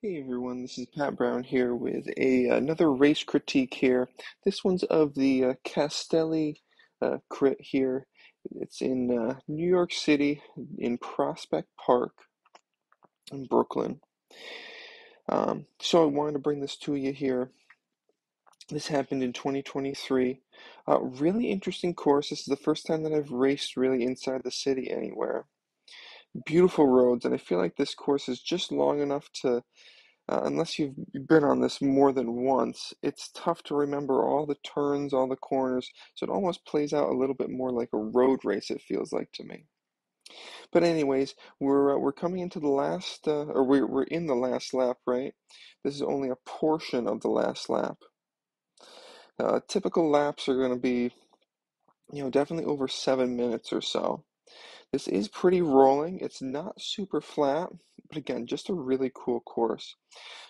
Hey everyone, this is Pat Brown here with another race critique here. This one's of the Castelli crit here. It's in New York City in Prospect Park in Brooklyn. So I wanted to bring this to you here. This happened in 2023. Really interesting course. This is the first time that I've raced really inside the city anywhere. Beautiful roads, and I feel like this course is just long enough to unless you've been on this more than once, it's tough to remember all the turns, all the corners, so it almost plays out a little bit more like a road race, it feels like to me. But anyways, we're coming into the last, or we're in the last lap, right? This is only a portion of the last lap. Typical laps are going to be, definitely over 7 minutes or so. This is pretty rolling. It's not super flat, but again, just a really cool course.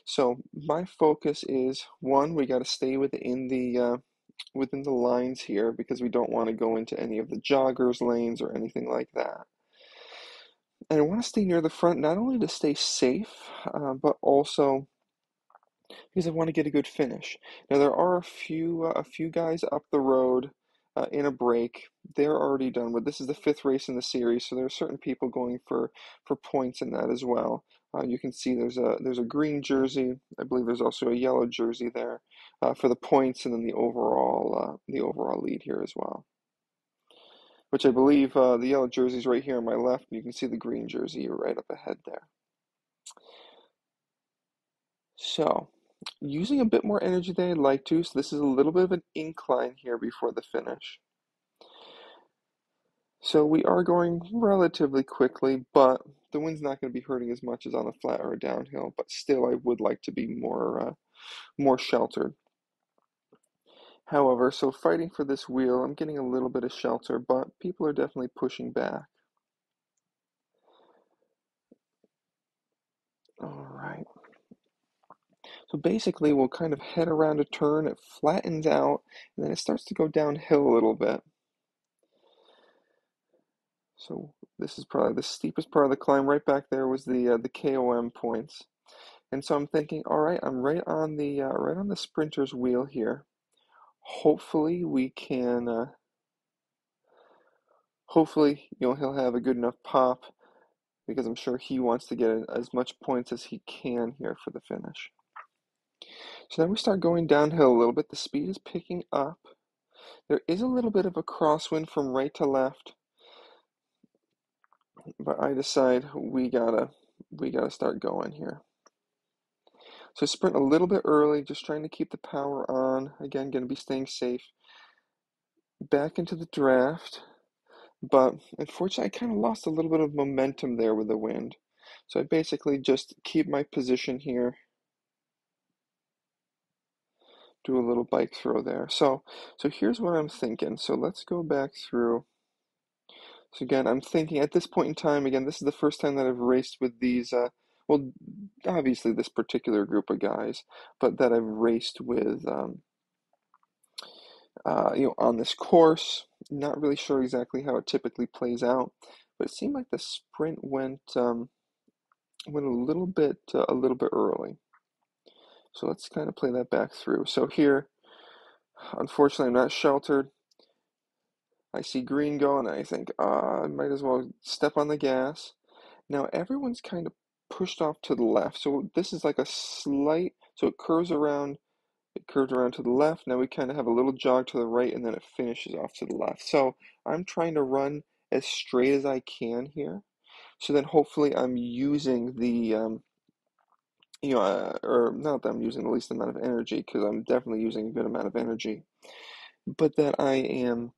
So my focus is one, we got to stay within the lines here because we don't want to go into any of the joggers lanes or anything like that. And I want to stay near the front, not only to stay safe, but also because I want to get a good finish. Now there are a few guys up the road in a break. They're already done with. This is the fifth race in the series, so there are certain people going for points in that as well. You can see there's a green jersey. I believe there's also a yellow jersey there for the points, and then the overall lead here as well. Which I believe the yellow jersey is right here on my left, and you can see the green jersey right up ahead there. So, using a bit more energy than I'd like to, so this is a little bit of an incline here before the finish. So we are going relatively quickly, but the wind's not going to be hurting as much as on a flat or a downhill, but still I would like to be more sheltered. However, so fighting for this wheel, I'm getting a little bit of shelter, but people are definitely pushing back. All right. So basically, we'll kind of head around a turn, it flattens out, and then it starts to go downhill a little bit. So this is probably the steepest part of the climb. Right back there was the KOM points, and so I'm thinking, all right, I'm right on the sprinter's wheel here. Hopefully we can. Hopefully, he'll have a good enough pop because I'm sure he wants to get as much points as he can here for the finish. So then we start going downhill a little bit. The speed is picking up. There is a little bit of a crosswind from right to left, but I decide we gotta start going here. So sprint a little bit early, just trying to keep the power on. Again, going to be staying safe. Back into the draft, but unfortunately, I kind of lost a little bit of momentum there with the wind. So I basically just keep my position here, do a little bike throw there. So here's what I'm thinking. So let's go back through. So again, I'm thinking at this point in time, again, this is the first time that I've raced with these, well, obviously this particular group of guys, but that I've raced with, on this course. Not really sure exactly how it typically plays out, but it seemed like the sprint went a little bit early. So let's kind of play that back through. So here, unfortunately, I'm not sheltered. I see green going, and I think, I might as well step on the gas. Now everyone's kind of pushed off to the left. So this is like a slight, so it curves around. It curved around to the left. Now we kind of have a little jog to the right, and then it finishes off to the left. So I'm trying to run as straight as I can here. So then hopefully I'm using or not that I'm using the least amount of energy, because I'm definitely using a good amount of energy, but that I am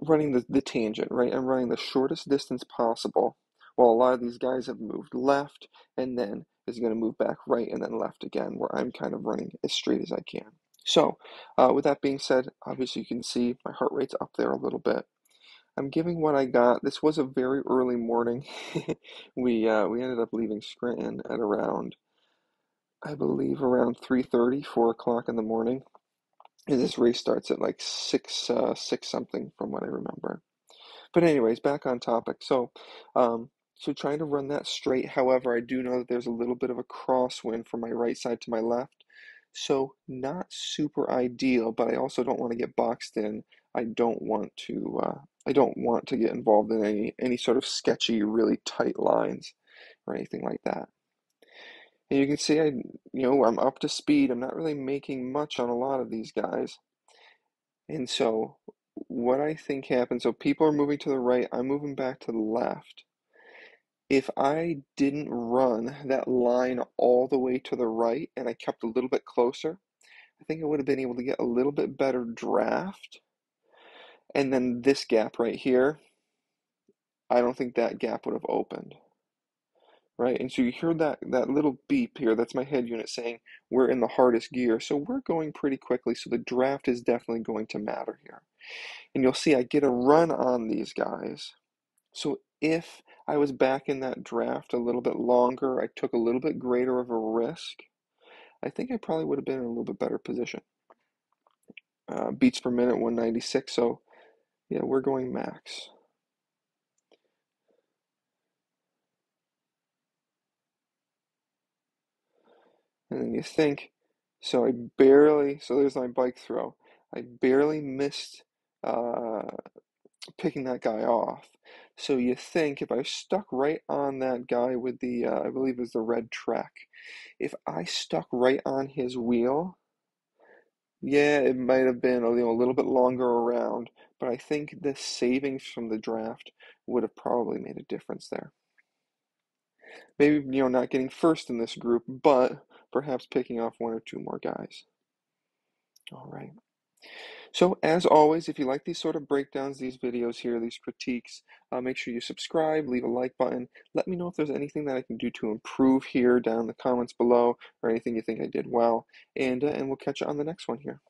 running the tangent, right? I'm running the shortest distance possible, while a lot of these guys have moved left and then is going to move back right and then left again, where I'm kind of running as straight as I can. So, with that being said, obviously you can see my heart rate's up there a little bit. I'm giving what I got. This was a very early morning. We ended up leaving Scranton at around, I believe, around 3:30, 4 o'clock in the morning. And this race starts at like six something from what I remember. But anyways, back on topic. So, So trying to run that straight. However, I do know that there's a little bit of a crosswind from my right side to my left. So not super ideal, but I also don't want to get boxed in. I don't want to I don't want to get involved in any sort of sketchy, really tight lines or anything like that. And you can see I'm up to speed. I'm not really making much on a lot of these guys. And so what I think happens, so people are moving to the right, I'm moving back to the left. If I didn't run that line all the way to the right and I kept a little bit closer, I think I would have been able to get a little bit better draft. And then this gap right here, I don't think that gap would have opened, right? And so you hear that little beep here, that's my head unit saying we're in the hardest gear. So we're going pretty quickly, so the draft is definitely going to matter here. And you'll see I get a run on these guys. So if I was back in that draft a little bit longer, I took a little bit greater of a risk, I think I probably would have been in a little bit better position. Beats per minute, 196, so yeah, we're going max. And then you think, so there's my bike throw. I barely missed uh, picking that guy off. So you think if I stuck right on that guy with the, I believe it was the red Trek, if I stuck right on his wheel, yeah, it might have been a little bit longer around, but I think the savings from the draft would have probably made a difference there. Maybe, not getting first in this group, but perhaps picking off one or two more guys. All right. So, as always, if you like these sort of breakdowns, these videos here, these critiques, make sure you subscribe, leave a like button. Let me know if there's anything that I can do to improve here down in the comments below, or anything you think I did well. And we'll catch you on the next one here.